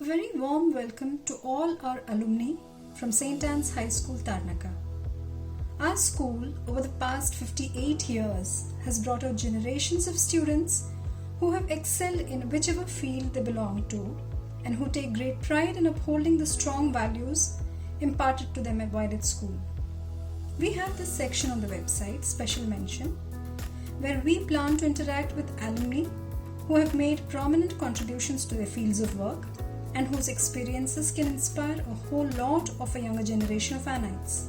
A very warm welcome to all our alumni from St. Anne's High School, Tarnaka. Our school, over the past 58 years, has brought out generations of students who have excelled in whichever field they belong to and who take great pride in upholding the strong values imparted to them while at school. We have this section on the website, Special Mention, where we plan to interact with alumni who have made prominent contributions to their fields of work and whose experiences can inspire a whole lot of a younger generation of Annites.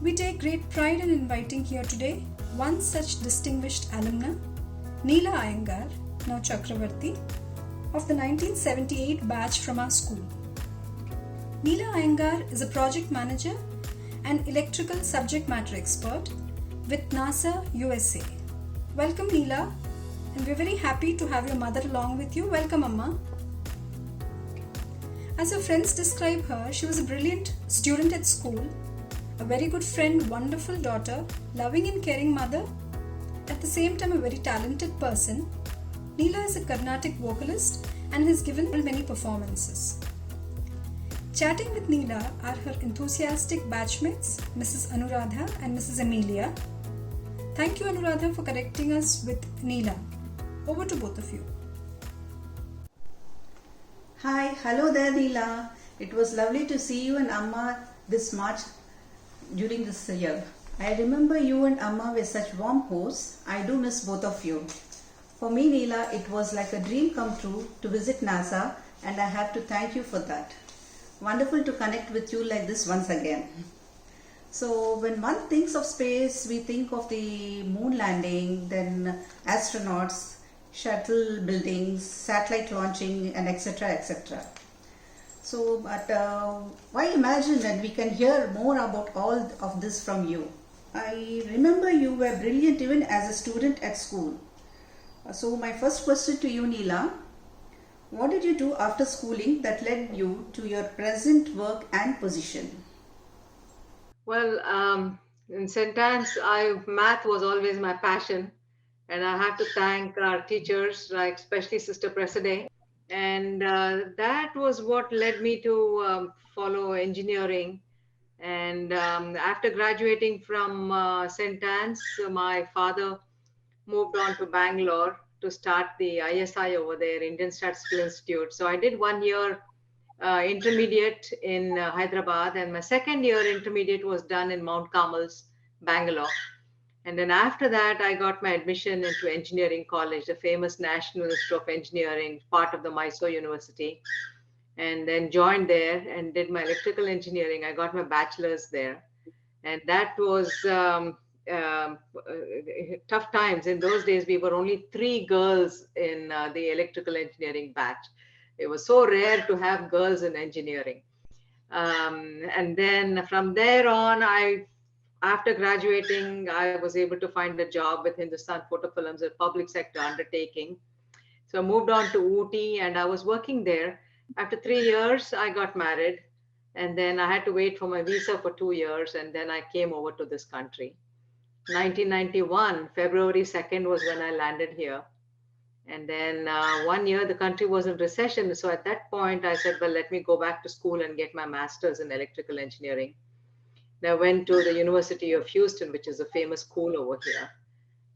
We take great pride in inviting here today one such distinguished alumna, Neela Iyengar, now Chakravarti, of the 1978 batch from our school. Neela Iyengar is a project manager and electrical subject matter expert with NASA USA. Welcome, Neela, and we're very happy to have your mother along with you. Welcome, Amma. As her friends describe her, she was a brilliant student at school, a very good friend, wonderful daughter, loving and caring mother, at the same time a very talented person. Neela is a Carnatic vocalist and has given many performances. Chatting with Neela are her enthusiastic batchmates, Mrs. Anuradha and Mrs. Amelia. Thank you, Anuradha, for connecting us with Neela. Over to both of you. Hi, hello there, Neela. It was lovely to see you and Amma this March during this year. I remember you and Amma were such warm hosts. I do miss both of you. For me, Neela, it was like a dream come true to visit NASA, and I have to thank you for that. Wonderful to connect with you like this once again. So when one thinks of space, we think of the moon landing, then astronauts, shuttle buildings, satellite launching, and etc. etc. So, but why imagine that we can hear more about all of this from you? I remember you were brilliant even as a student at school. So my first question to you, Neela, what did you do after schooling that led you to your present work and position? Well, in St. Anne's, math was always my passion, and I have to thank our teachers, like especially Sister Preside, and that was what led me to follow engineering. And after graduating from St. Anne's, my father moved on to Bangalore to start the ISI over there, Indian Statistical Institute. So I did 1 year intermediate in Hyderabad, and my second year intermediate was done in Mount Carmel's, Bangalore. And then after that, I got my admission into engineering college, the famous National Institute of Engineering, part of the Mysore University, and then joined there and did my electrical engineering. I got my bachelor's there, and that was tough times. In those days, we were only 3 girls in the electrical engineering batch. It was so rare to have girls in engineering. And then from there on, after graduating, I was able to find a job with Hindustan Photofilms, a public sector undertaking. So I moved on to Ooty, and I was working there. After 3 years, I got married, and then I had to wait for my visa for 2 years, and then I came over to this country. 1991, February 2nd was when I landed here. And then 1 year, the country was in recession. So at that point, I said, well, let me go back to school and get my master's in electrical engineering. I went to the University of Houston, which is a famous school over here,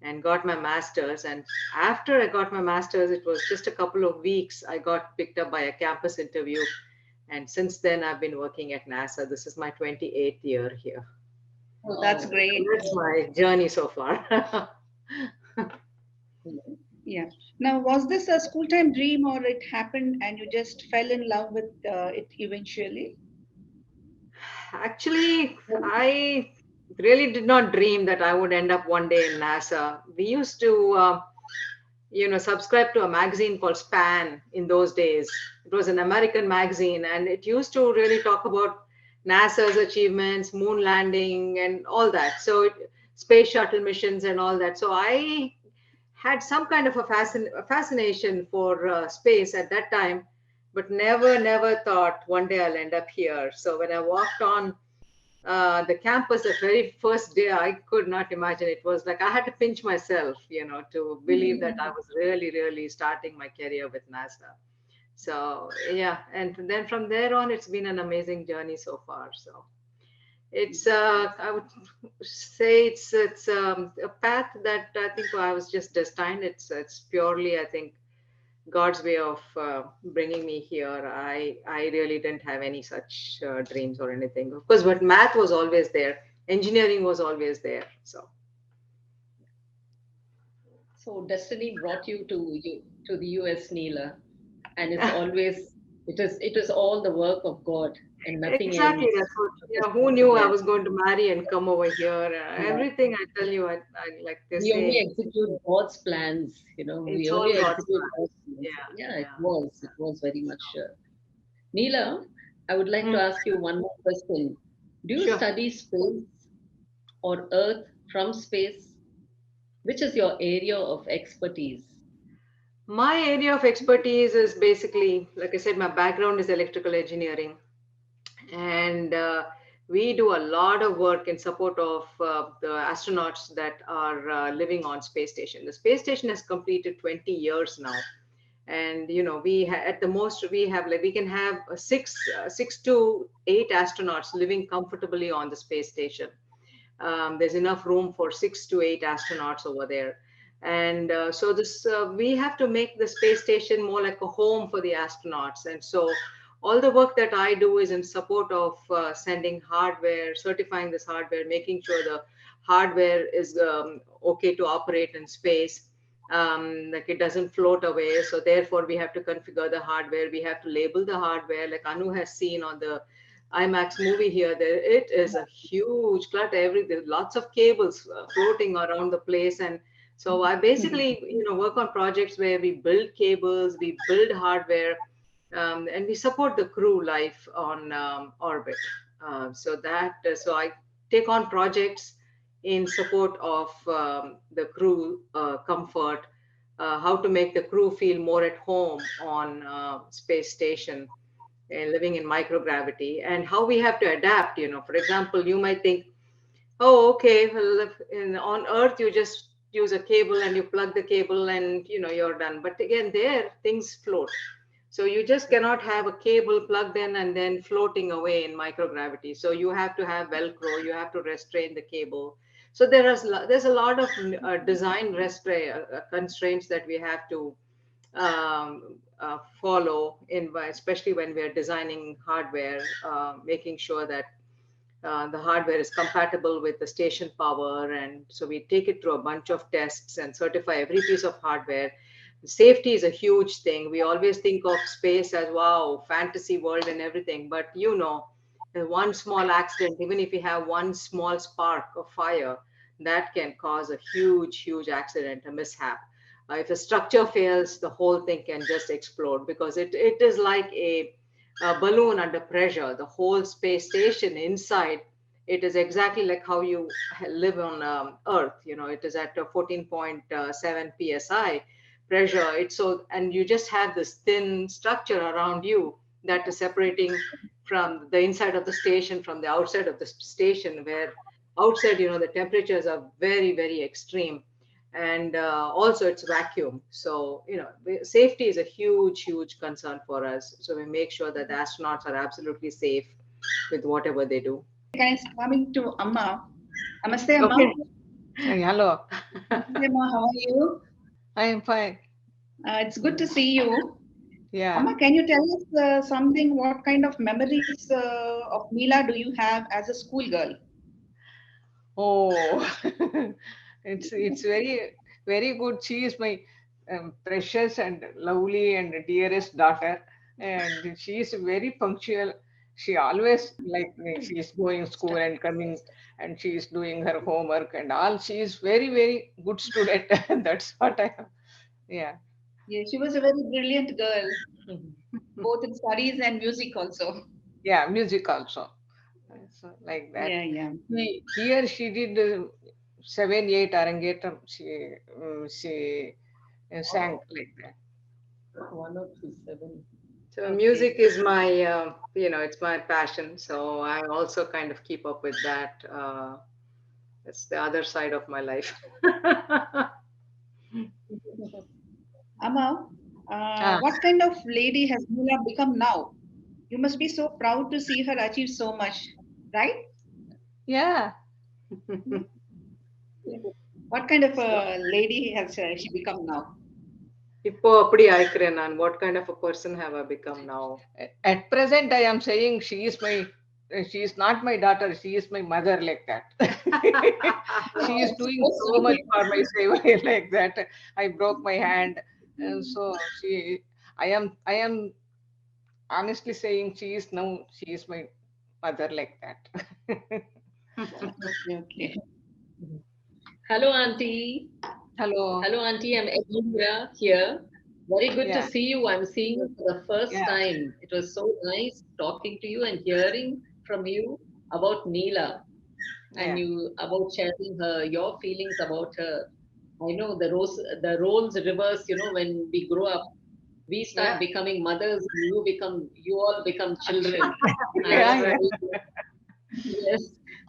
and got my master's. And after I got my master's, it was just a couple of weeks, I got picked up by a campus interview. And since then, I've been working at NASA. This is my 28th year here. Oh, that's great. That's my journey so far. Yeah. Now, was this a school time dream or it happened and you just fell in love with it eventually? Actually, I really did not dream that I would end up one day in NASA. We used to, subscribe to a magazine called Span in those days. It was an American magazine, and it used to really talk about NASA's achievements, moon landing, and all that. So, space shuttle missions and all that. So, I had some kind of a fascination for space at that time, but never thought one day I'll end up here. So when I walked on the campus the very first day, I could not imagine. It was like I had to pinch myself, to believe that I was really starting my career with NASA. So yeah, and then from there on, it's been an amazing journey so far. So it's I would say it's a path that I think I was just destined. It's purely, I think, God's way of bringing me here. I really didn't have any such dreams or anything. Of course, but math was always there. Engineering was always there. So So destiny brought you to the US, Neela, and it's always it is all the work of God and nothing exactly, else. that's what. Just Yeah, who come knew I together. was going to marry and come over here? Yeah. Everything I tell you, I like they We only say, execute God's plans, we it's all only God's execute plan. God's plans. Yeah, Yeah, it yeah. was. It was very much. Neela, I would like to Mm, ask you one more question. Do you sure. study space or Earth from space? Which is your area of expertise? My area of expertise is basically, like I said, my background is electrical engineering, and we do a lot of work in support of the astronauts that are living on space station. The space station has completed 20 years now, and at the most we have, like, we can have six to eight astronauts living comfortably on the space station. There's enough room for 6 to 8 astronauts over there. And so this we have to make the space station more like a home for the astronauts. And so all the work that I do is in support of sending hardware, certifying this hardware, making sure the hardware is okay to operate in space, like it doesn't float away. So therefore we have to configure the hardware, we have to label the hardware, like Anu has seen on the IMAX movie here. There it is a huge clutter. There's lots of cables floating around the place, and so I basically work on projects where we build cables, we build hardware, and we support the crew life on orbit. So I take on projects in support of the crew comfort, how to make the crew feel more at home on space station and living in microgravity, and how we have to adapt. For example, you might think, oh, okay, well, on Earth you just use a cable and you plug the cable and you're done. But again, there things float. So you just cannot have a cable plugged in and then floating away in microgravity. So you have to have Velcro, you have to restrain the cable. So there's a lot of design constraints that we have to follow especially when we're designing hardware, making sure that the hardware is compatible with the station power. And so we take it through a bunch of tests and certify every piece of hardware. Safety is a huge thing. We always think of space as, wow, fantasy world and everything, but one small accident, even if you have one small spark of fire, that can cause a huge accident, a mishap. If a structure fails, the whole thing can just explode, because it is like a balloon under pressure. The whole space station inside, it is exactly like how you live on Earth. It is at 14.7 psi pressure. It's so, and you just have this thin structure around you that is separating from the inside of the station from the outside of the station, where outside, the temperatures are very extreme, and also it's vacuum. So safety is a huge concern for us, so we make sure that the astronauts are absolutely safe with whatever they do. Can I coming to Amma? Namaste, Amma. Okay. Hey, hello. Namaste, Amma. How are you? I am fine. It's good to see you. Yeah. Amma, can you tell us something? What kind of memories of Neela do you have as a schoolgirl? Oh, it's very good. She is my precious and lovely and dearest daughter, and she is very punctual. She always like me. She is going school and coming, and she is doing her homework and all. She is very good student. That's what I have. Yeah, Yeah, she was a very brilliant girl, Mhm. both in studies and music also. Yeah, music also. So like that. Yeah, yeah. Here she did 7, 8 arangetam. She sang like that. 1027. So Okay. music is my it's my passion, so I also kind of keep up with that. It's the other side of my life. Amma, Ah, What kind of lady has Neela become now? You must be so proud to see her achieve so much, right? yeah. What kind of So, a lady has she become now? இப்போ அப்படி ஆயிக்கிறேன் நான். What kind of a person have I become now? At present, I am saying she is not my daughter. She is my mother, like that. She is Oh, doing so so much sweet. for my saving, like that. I broke my hand, and so I am honestly saying she is my mother, like that. Okay, okay. Hello, Auntie. Hello. Hello, Auntie. I'm Iyengar here. Very good to Yeah, see you. I'm seeing you for the first yeah, time. It was so nice talking to you and hearing from you about Neela and yeah, you about sharing your feelings about her. I know the roles reverse, when we grow up, we start yeah, becoming mothers and you all become children. I know yeah, That's yeah. right. yes,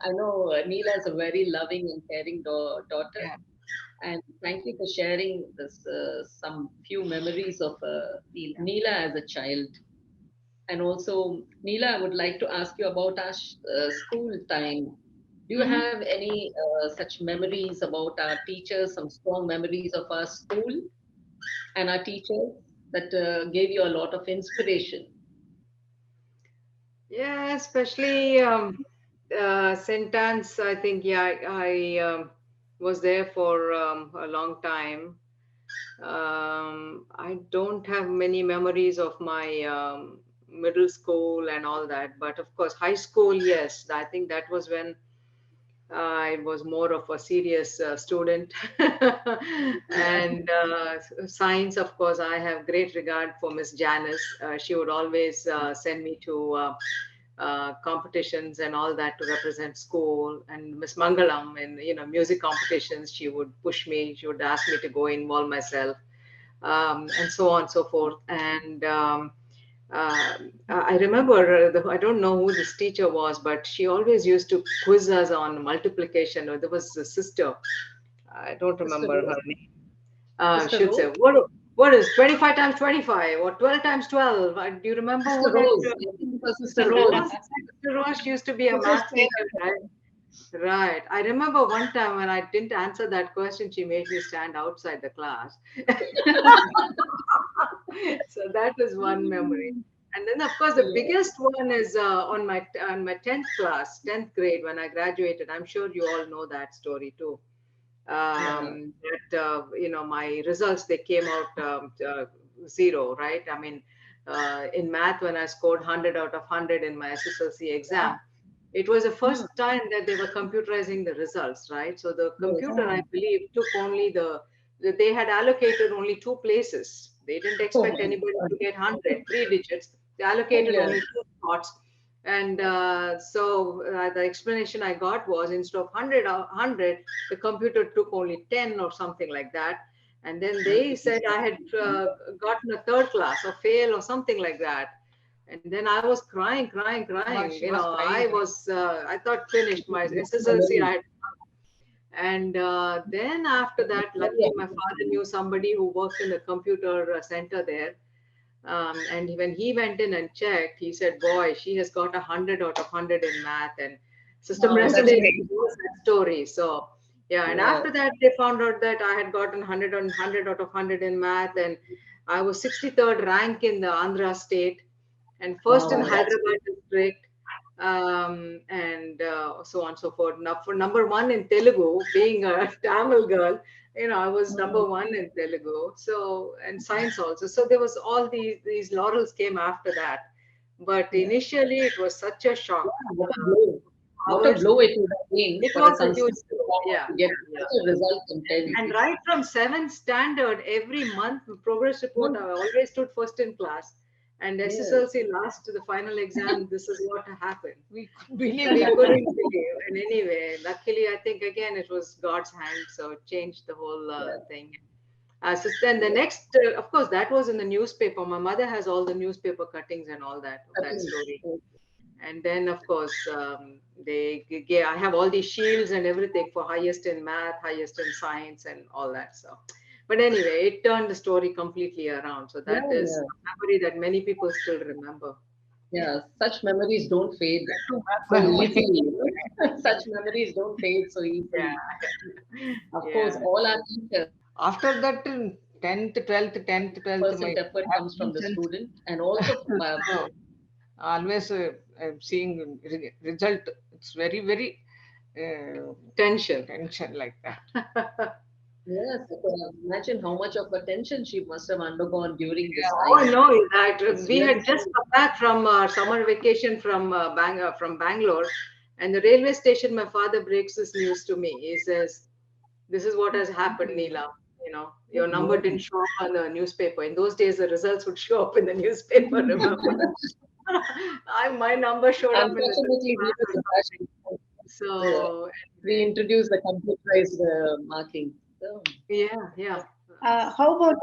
I know Neela is a very loving and caring daughter. Yeah. And thank you for sharing this some few memories of Neela. Neela as a child. And also, Neela, I would like to ask you about our school time. Do you Hmm. have any such memories about our teachers, some strong memories of our school and our teachers that gave you a lot of inspiration? Yeah, especially St. Anne's, I think, yeah, I was there for a long time. I don't have many memories of my middle school and all that, but of course, high school, yes, I think that was when I was more of a serious student. And science, of course, I have great regard for Miss Janice. She would always send me to competitions and all that to represent school. And Miss Mangalam in music competitions, she would push me. She would ask me to go involve myself, and so on and so forth. And I remember, I don't know who this teacher was, but she always used to quiz us on multiplication. Or there was a sister, I don't Sister remember her Rose? name. Sister She'd say, Rose? what is 25 times 25 or 12 times 12? Do you remember Sister who that Rose. I think it was Sister Sister Rose. Rose? Sister Rose, she used to be a Sister math Stella. teacher, right? Right. I remember one time when I didn't answer that question, she made me stand outside the class. So that is one memory. And then, of course, the Yeah. biggest one is on my 10th class, 10th grade when I graduated. I'm sure you all know that story too. Yeah. That my results, they came out zero, right? I mean, in math, when I scored 100 out of 100 in my SSLC exam, it was the Hmm. first time that they were computerizing the results, right? So the Yes. computer, I believe, took only they had allocated only two places. They didn't expect Oh, anybody to get 100, three digits. They allocated yes. only two spots. And so the explanation I got was, instead of 100, the computer took only 10 or something like that. And then they said I had gotten a third class or fail or something like that. And then I was crying, crying, crying. She was crying, right? I thought finished my SSLC. Memory. And then after that, luckily my father knew somebody who worked in the computer center there. And when he went in and checked, he said, "Boy, she has got 100 out of 100 in math." And system Wow, that's resident great. knows that story. So yeah, and Yes. after that, they found out that I had gotten 100 out of 100 in math, and I was 63rd rank in the Andhra state and first in Wow, that's Hyderabad district, and so on and so forth. Now, for number one in Telugu, being a Tamil girl, I was number mm, one in Telugu. So, and science also. So there was all these laurels came after that. But yeah. initially, it was such a shock. What a blow. What a Hours. blow it would have been It for a was a huge consistent blow. farmer Yeah, to get yeah, yeah. such a result in 10th. And right from seventh standard, every month progress report, I always stood first in class. And Yes. SSLC last to the final exam, this is what happened. We could believe We that. couldn't believe. And anyway, luckily, I think again it was God's hand, so it changed the whole Yeah. thing. So then the next, of course, that was in the newspaper. My mother has all the newspaper cuttings and all that of I that think, story. And then, of course, I have all these shields and everything for highest in math, highest in science, and all that. So, But anyway, it turned the story completely around. So Yeah, that is yeah, a memory that many people still remember. yeah. Such memories don't fade so Well, easily. Such memories don't fade so easily. yeah, Of course, yeah. all our teachers, After that, 10th, 12th, my 100% effort comes from the results. student and also So always seeing result. It's very, very Tension. tension like that. yes, I can imagine how much of attention she must have undergone during this Oh time. no, that It's we really had just come back from summer vacation from Bangalore, and the railway station. My father breaks this news to me. He says, "This is what has happened, Neela. You know, your number no. didn't show up on the newspaper. In those days, the results would show up in the newspaper. Remember? My number showed up in the Unfortunately, we class were or the something. batch. uh, So we anyway, introduced the computerized marking. So, yeah, yeah. How about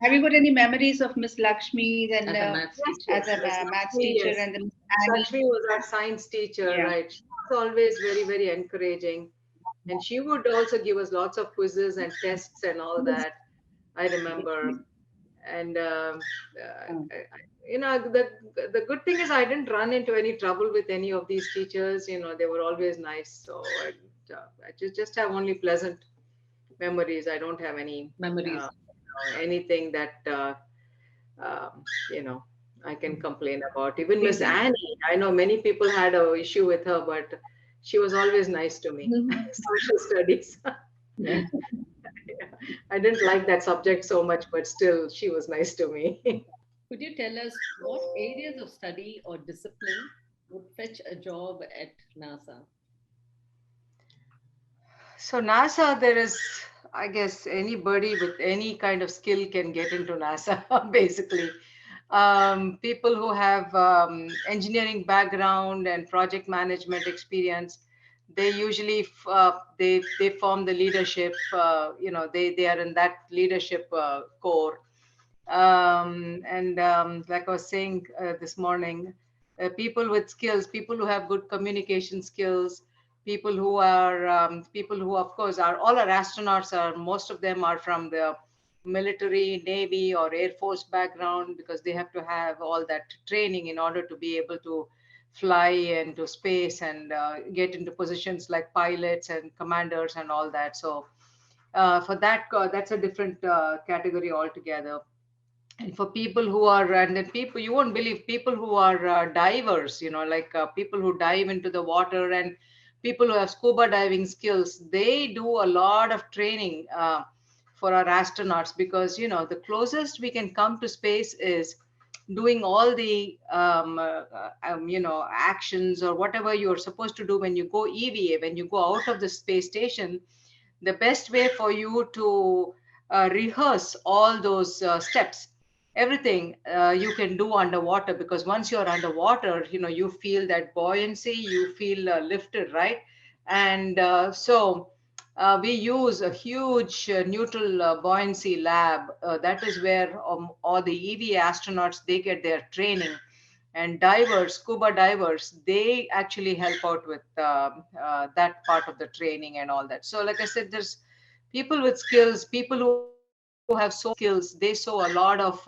have you got any memories of Miss Lakshmi and as a maths Yes, teacher. as yes, a Miss maths Lakshmi, teacher yes. and then Miss Miss Annie? Lakshmi was our science teacher, Yeah. right? She was always very, very encouraging. And she would also give us lots of quizzes and tests and all that. I remember. And, the good thing is I didn't run into any trouble with any of these teachers. They were always nice. So I just have only pleasant memories. I don't have Memories. anything that um, you know I can complain about. Even Miss Pleasing. Annie, I know many people had a issue with her, but she was always nice to me. Social studies. Yeah. I didn't like that subject so much, but still, she was nice to me. Could you tell us what areas of study or discipline would fetch a job at NASA? So NASA, there is, I guess, anybody with any kind of skill can get into NASA, basically. People who have engineering background and project management experience, they usually they form the leadership. They are in that leadership core. And Like I was saying this morning, people with skills, people who have good communication skills, people who, of course, are all our astronauts are most of them are from the military, navy, or air force background because they have to have all that training in order to be able to fly into space and get into positions like pilots and commanders and all that. So for that, that's a different category altogether. And for people who are, and then people, you won't believe, people who are divers, like people who dive into the water, and people who have scuba diving skills, they do a lot of training for our astronauts, because the closest we can come to space is doing all the actions or whatever you're supposed to do when you go EVA, when you go out of the space station. The best way for you to rehearse all those steps, everything you can do underwater, because once you're underwater, you feel that buoyancy, you feel lifted, right? And we use a huge neutral buoyancy lab. That is where all the EVA astronauts, they get their training. And divers, scuba divers, they actually help out with that part of the training and all that. So like I said, there's people with skills, people who have sewn skills, they sew a lot of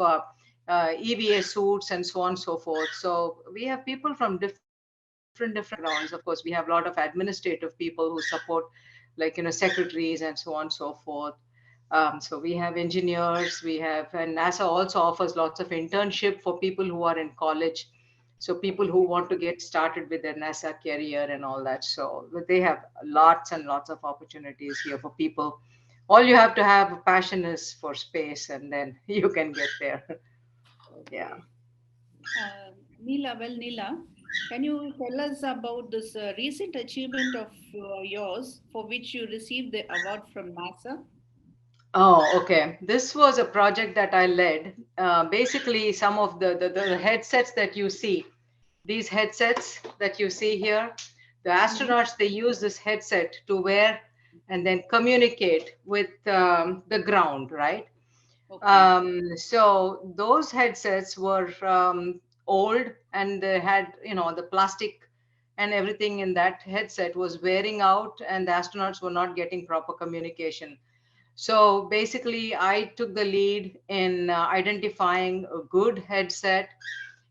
EVA suits and so on and so forth. So we have people from different backgrounds. Of course, we have a lot of administrative people who support, like secretaries and so on and so forth. So we have engineers, we have, and NASA also offers lots of internship for people who are in college. So people who want to get started with their NASA career and all that. So they have lots and lots of opportunities here for people. All you have to have a passion is for space, and then you can get there. Yeah. Okay. Neela, can you tell us about this recent achievement of yours for which you received the award from NASA? Oh, okay. This was a project that I led. Basically, some of the headsets that you see, these headsets that you see here, the Mhm. astronauts, they use this headset to wear and then communicate with the ground, right? Okay. So those headsets were old, and they had, the plastic and everything in that headset was wearing out, and the astronauts were not getting proper communication. So basically, I took the lead in identifying a good headset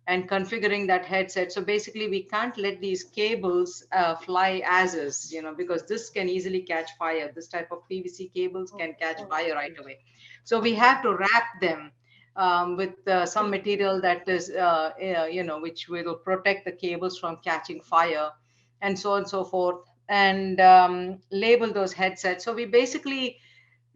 and configuring that headset. So basically, we can't let these cables fly as is, because this can easily catch fire. This type of PVC cables can catch fire right away. So we have to wrap them with some material that is, which will protect the cables from catching fire, and so on and so forth, and label those headsets. So we basically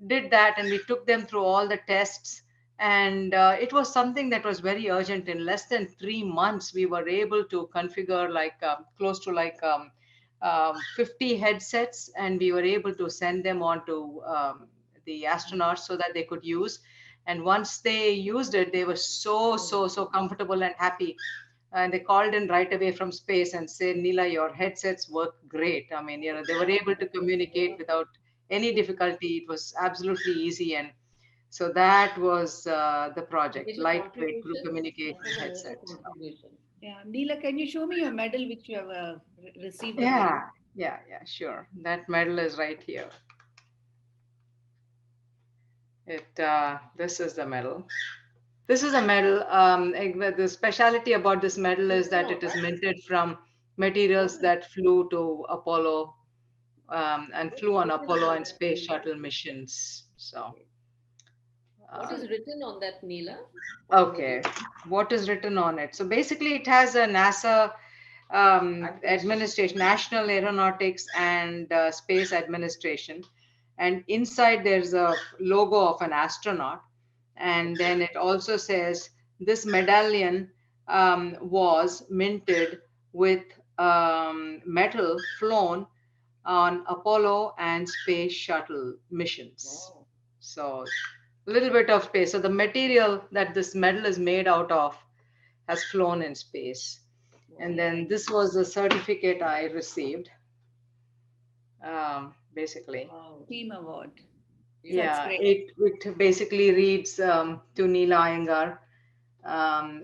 did that, and we took them through all the tests, and it was something that was very urgent. In less than 3 months we were able to configure like close to like 50 headsets, and we were able to send them on to the astronauts so that they could use. And once they used it, they were so comfortable and happy, and they called in right away from space and said, Neela, your headsets work great. I mean, they were able to communicate without any difficulty. It was absolutely easy. And so that was the project, Major lightweight group contribution. communication That was a major headset. contribution. Yeah, Neela, can you show me your medal which you have received the medal? Yeah, sure. That medal is right here. This is the medal. This is a medal. The speciality about this medal is that it is minted from materials that flew to Apollo, and flew on Apollo and space shuttle missions. So, What is written on that, Neela? okay, what is written on it? So basically, it has a NASA administration, National Aeronautics and Space Administration, and inside there's a logo of an astronaut, and then it also says this medallion was minted with metal flown on Apollo and space shuttle missions. Wow. So a little bit of space. So the material that this medal is made out of has flown in space. And then this was the certificate I received, basically. Wow. Team award. Yeah, great. it basically reads to Neela Iyengar,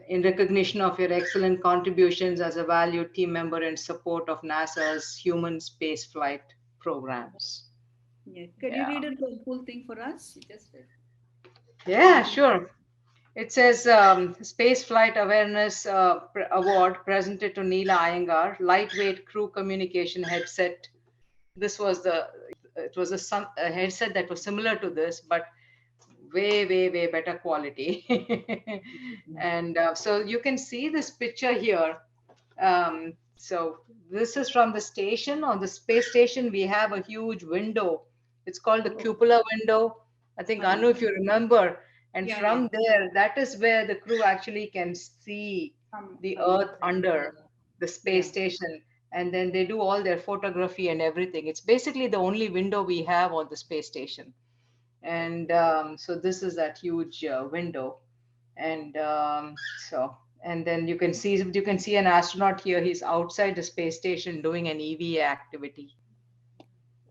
in recognition of your excellent contributions as a valued team member in support of NASA's human spaceflight programs. Yeah. Can you Yeah. read it the full thing for us? Just Yeah, sure. It says Space Flight Awareness Award presented to Neela Iyengar, lightweight crew communication headset. This was it was a headset that was similar to this, but way better quality. And so you can see this picture here. So this is from the station. On the space station, we have a huge window. It's called the cupola window. I think, Anu, if you remember. And Yeah, from there, that is where the crew actually can see the Earth under the space station. And then they do all their photography and everything. It's basically the only window we have on the space station. And so this is that huge window. And and then you can see an astronaut here. He's outside the space station doing an EVA activity.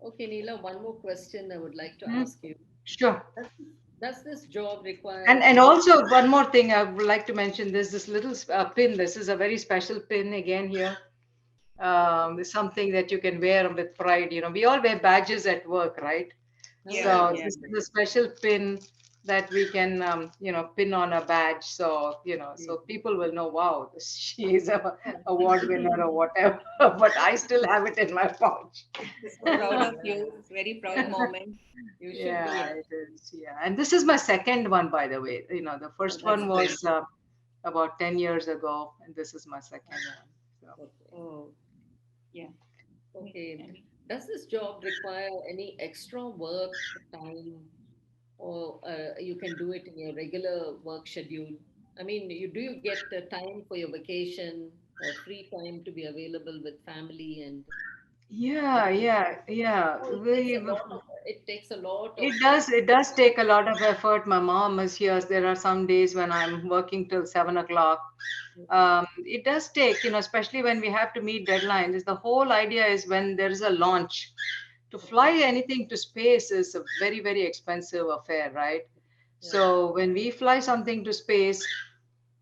Okay, Neela, one more question I would like to Hmm. ask you. Sure. Does this job require And also one more thing I would like to mention, this little pin. This is a very special pin again here. It's something that you can wear with pride. We all wear badges at work, right? So this is a special pin that we can, pin on a badge. So, so people will know, wow, she is a award winner or whatever. But I still have it in my pouch. Proud of you. Very proud moment. you should Yeah, be it is. Yeah, and this is my second one, by the way. The first one was about 10 years ago, and this is my second one. So. Oh, yeah. Okay. Does this job require any extra work time, or you can do it in your regular work schedule? I mean, do you get time for your vacation or free time to be available with family and? Yeah. It takes a lot of. It does take a lot of effort. My mom is here. There are some days when I'm working till 7 o'clock. It does take, especially when we have to meet deadlines. The whole idea is when there is a launch, to fly anything to space is a very expensive affair, right? So when we fly something to space,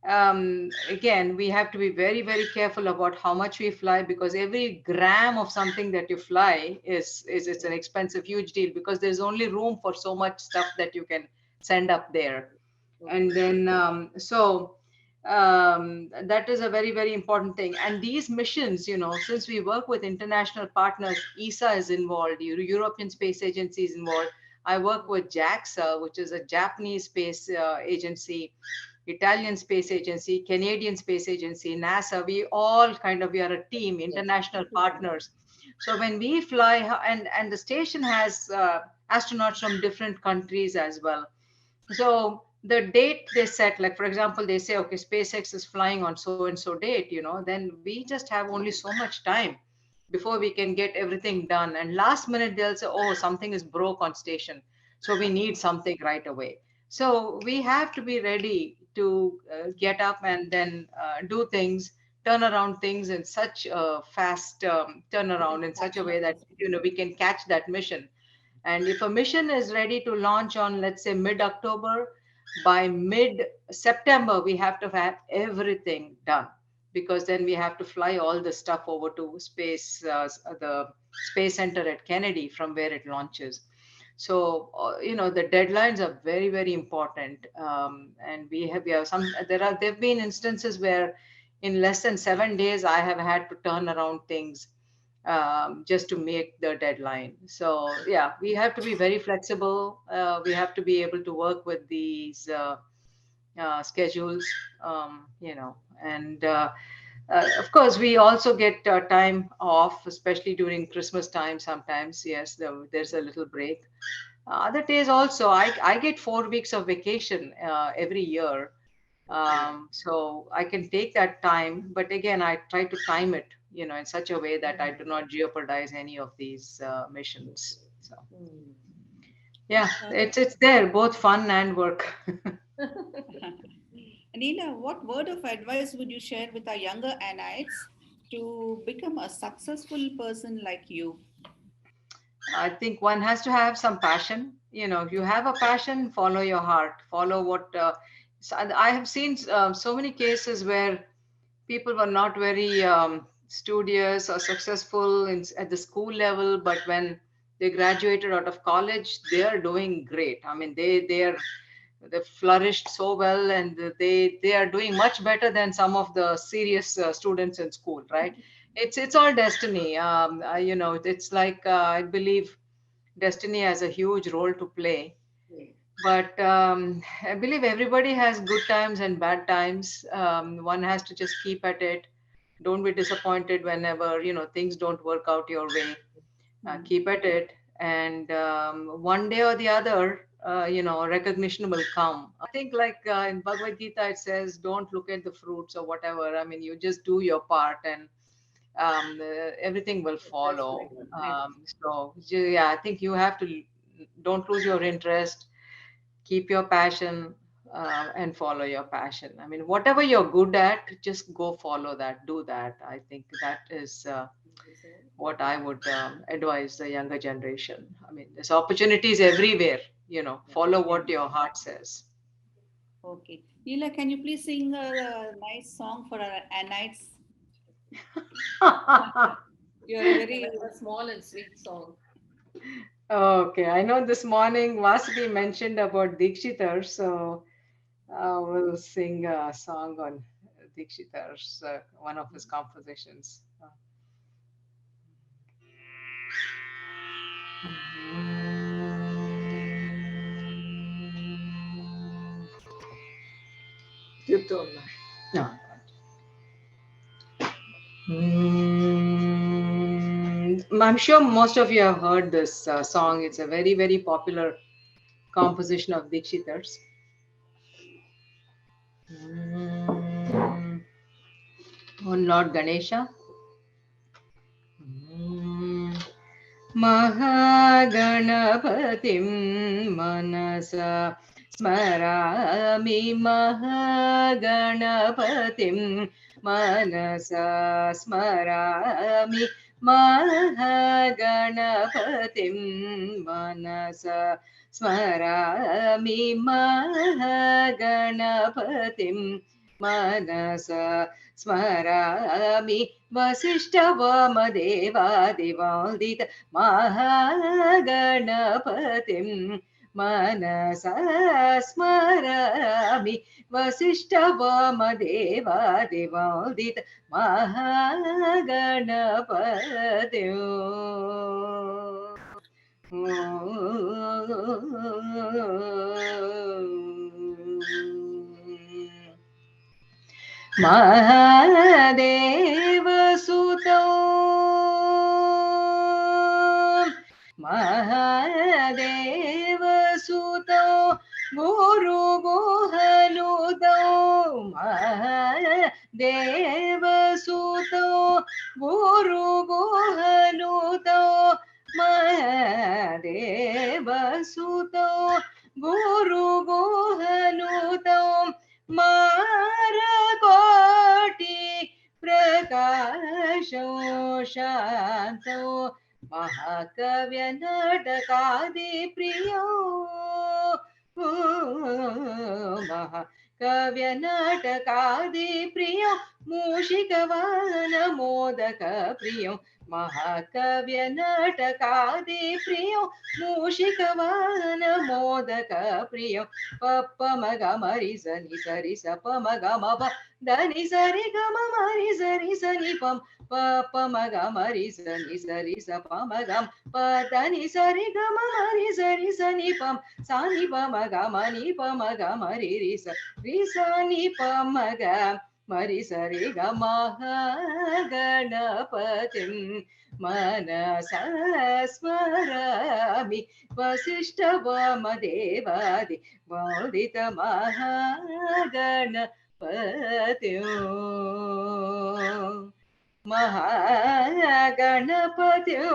again, we have to be very, very careful about how much we fly, because every gram of something that you fly is it's an expensive, huge deal, because there's only room for so much stuff that you can send up there. And Okay. then that is a very, very important thing. And these missions, since we work with international partners, ESA is involved, European Space Agency is involved. I work with JAXA, which is a Japanese space agency, Italian Space Agency, Canadian Space Agency, NASA. We are a team, Yes. international partners. So when we fly, and the station has astronauts from different countries as well. So the date they set, like for example, they say, okay, SpaceX is flying on so and so date, then we just have only so much time before we can get everything done. And last minute they'll say, oh, something is broke on station, so we need something right away. So we have to be ready to get up and then do things, turn around things in such a fast Within turnaround, a in such a fraction way of a that second. we can catch that mission. And if a mission is ready to launch on, let's say, mid October, by mid September, we have to have everything done, because then we have to fly all the stuff over to the Space Center at Kennedy from where it launches. So, the deadlines are very, very important. And we have there have been instances where in less than 7 days, I have had to turn around things just to make the deadline. So yeah, we have to be very flexible. We have to be able to work with these schedules, and of course we also get time off, especially during Christmas time. Sometimes, yes, there's a little break. Other days also, I get 4 weeks of vacation every year, so I can take that time, but again, I try to time it, in such a way that I do not jeopardize any of these missions. So Hmm. yeah, Uh, it's there, both fun and work. Neela, what word of advice would you share with our younger anites to become a successful person like you? I think one has to have some passion. If you have a passion, follow your heart, follow what. So I have seen so many cases where people were not very studious or successful at the school level, but when they graduated out of college, they are doing great. I mean, they flourished so well, and they are doing much better than some of the serious students in school, right? It's all destiny. It's like, I believe destiny has a huge role to play. Hmm. But I believe everybody has good times and bad times. One has to just keep at it. Don't be disappointed whenever things don't work out your way. Keep at it, and one day or the other, recognition will come. I think, like in Bhagavad Gita, it says, "Don't look at the fruits or whatever." I mean, you just do your part, and everything will That's right. follow. Yes. So yeah, I think you have to don't lose your interest, keep your passion, and follow your passion. I mean, whatever you're good at, just go follow that, do that. I think that is what I would advise the younger generation. I mean, there's opportunities everywhere. Follow what your heart says. Okay. Neela, can you please sing a nice song for our anites? You're a very A small and sweet song. Okay, I know this morning Vasuki mentioned about Dikshitar, so we'll sing a song on Dikshitar's one of his compositions. Kirtana. No. I'm sure most of you have heard this song. It's a very, very popular composition of Dikshitar's. Mm, on Lord Ganesha. Mm, महागणपतिं मनसा स्मरामि, महागणपतिं मनसा स्मरामि, महागणपतिं मनसा स्मरामि, महागणपतिं मनसा स्मरामि वसिष्ठवामदेवादिवादित महागणपतिं मनसा स्मरामि वसिष्ठवामदेवादिवादित महागणपतिं महादेवसुतो महादेवसुतो गुरुगुहनुतो महादेवसुतो गुरुगुहनुतो महादेवसुतो गुरुगुहनुतो मारकोटि प्रकाशो शान्तो महाकव्य नाटकादिप्रियो महाकव्य नाटकादिप्रियो मूषिकवाहन मोदकप्रियो महाकव्य नाटकादिप्रियो मूषिकवाहन मोदकप्रियो पप्प मग मरि सनि सरि सप मग मप धनि सरि गम मरि सरि सनि पम पप मग मरि सनि सरि सप मगम प धनि सरि गम मरि सरि सनि पम सानि प मग मनि प मग मरि रि सनि प मग मरि सरि ग महागणपतिं मनसा स्मरामि वसिष्ठवामदेवादि वादित महागणपत्यो महागणपत्यो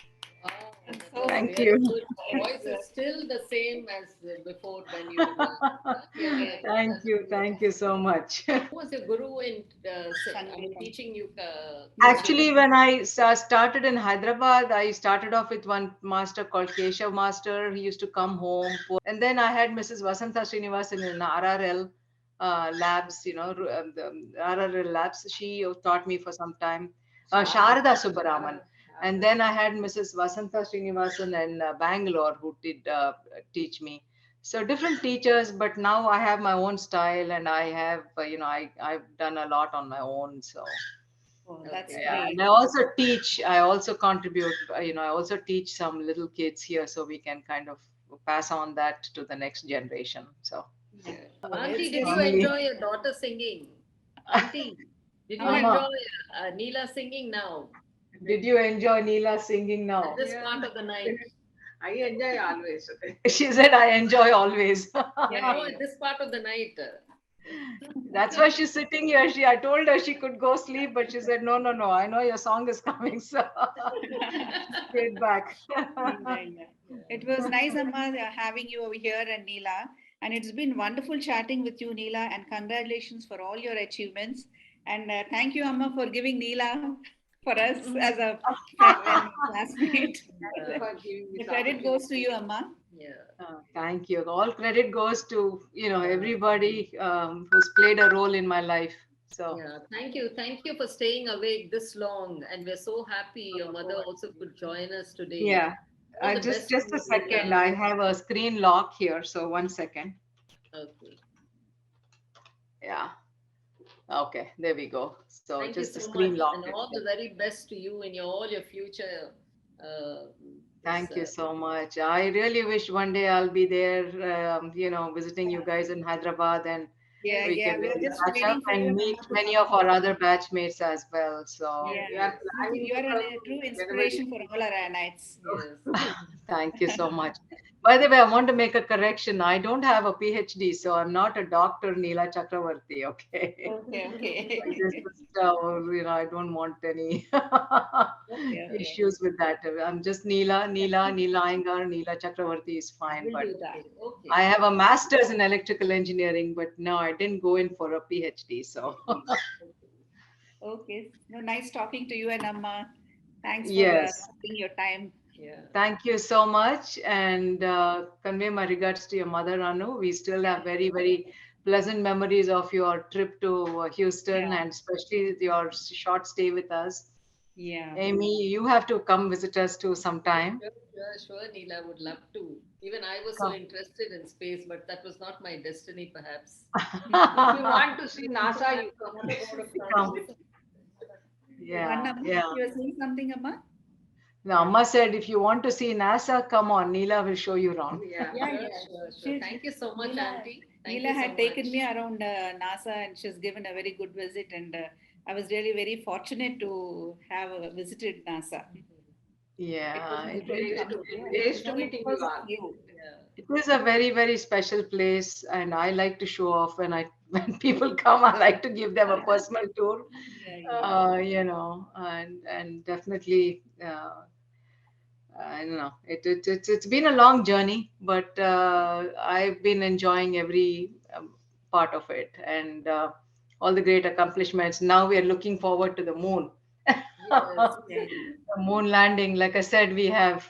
Wow, that So was Thank very you. good. Your voice is still the same as before when you were younger. Thank That's you. beautiful. Thank you so much. Who was your guru in, I mean, Sangeetam. teaching you music? Actually, when I started in Hyderabad, I started off with one master called Keshav Master. He used to come home, and then I had Mrs. Vasantha Srinivasan in RRL labs. The RRL labs. She taught me for some time. Sharada Subbaraman, and then I had Mrs. Vasantha Srinivasan in Bangalore who did teach me. So different teachers, but now I have my own style, and I have I've done a lot on my own. So. Oh, that's Okay. Yeah, and great. I also teach. I also contribute. I also teach some little kids here, so we can kind of pass on that to the next generation. So Yeah. Oh, Auntie, it's did just you family, enjoy your daughter singing? Auntie, did you Amma. Amma, enjoy Neela singing now did you enjoy Neela singing at now? this Yeah, part of the night? I enjoy always. She said, "I enjoy always." Yeah, Yeah, no, at this part of the night. That's why she's sitting here. I told her she could go sleep, but she said, "No, no, no. I know your song is coming, so straight back." Yeah, yeah. It was nice, Amma, having you over here and Neela. And it's been wonderful chatting with you, Neela. And congratulations for all your achievements. And thank you, Amma, for giving Neela for us as a friend and classmate. thank you Yeah, for giving The this credit goes to opportunity. you, Amma. yeah. Thank you. All credit goes to everybody who's played a role in my life. So. Yeah, thank you. Thank you for staying awake this long. And we're so happy your mother also could join us today. Yeah, All the just best to just a you, second. Leela. I have a screen lock here, so 1 second. Okay. Yeah. Okay, there we go. So Thank you just the so much. screen lock. And all the very best to you in all your future. Uh, this, Thank you so much. I really wish one day I'll be there, visiting you Yeah, guys in Hyderabad, and yeah, we yeah. can We're really just catch up waiting for you and and meet Amma to many come of our here. other batchmates as well. So Yeah. We are You planning you to are come a true whenever you inspiration for all our nights. yes. thank you so much. By the way, I want to make a correction. I don't have a PhD, so I'm not a Dr. Neela Chakravarti. Okay. Okay. I just, I don't want any Okay. issues with that. I'm just Neela Iyengar, Neela Chakravarti is fine. We'll But do that. Okay. I have a master's in electrical engineering, but no, I didn't go in for a PhD. So Okay. No, nice talking to you and Amma. Thanks for yes, taking your time. Yeah. thank you so much, and convey my regards to your mother, Anu. We still have very, very pleasant memories of your trip to Houston, Yeah. and especially your short stay with us. Yeah. Amy, you have to come visit us too sometime. Sure, Neela, would love to. Even I was so Come. interested in space, but that was not my destiny, perhaps. If you want to see NASA, you come. Another mode of Come. transportation. Yeah, Amma, yeah. you were saying something, Amma? Now, Amma said, if you want to see NASA, come on. Neela will show you around. Yeah, Yeah, sure, yeah. sure. She- Thank you so much, Neela, Auntie. Thank Neela you so had taken much. me around NASA and she's given a very good visit, and I was really very fortunate to have visited NASA. Yeah, It was a it, dream it, come it, true. Nice to Only meeting because you of all. you. Yeah. it is a very, very special place, and I like to show off when when people come. I like to give them a personal tour, Yeah. and definitely. I don't know. It's been a long journey, but I've been enjoying every part of it and all the great accomplishments. Now we are looking forward to the moon. Yes. Yeah. The moon landing. Like I said, we have,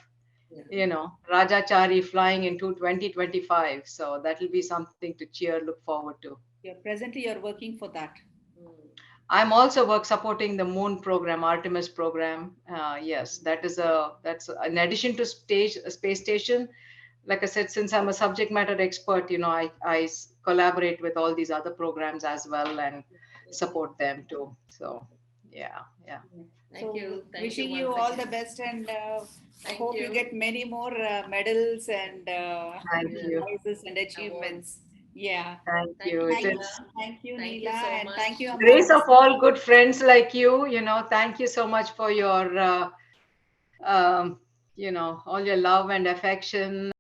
Yeah. Rajachari flying into 2025. So that'll be something to look forward to. Presently, you're working for that. Mm. I'm also supporting the moon program, Artemis program. Yes, that's in addition to space station. Like I said, since I'm a subject matter expert, I collaborate with all these other programs as well and support them too. So yeah, yeah. Thank you. Thank Wishing you you once all the again. best, and I Thank hope you you. get many more medals and Thank Yeah. you, prizes and achievements. Yeah. thank Thank you. you, It Thank, Neela. is thank you, Thank Neela, you so and thank much. you, Amma. grace of all good friends like you. Thank you so much for your, all your love and affection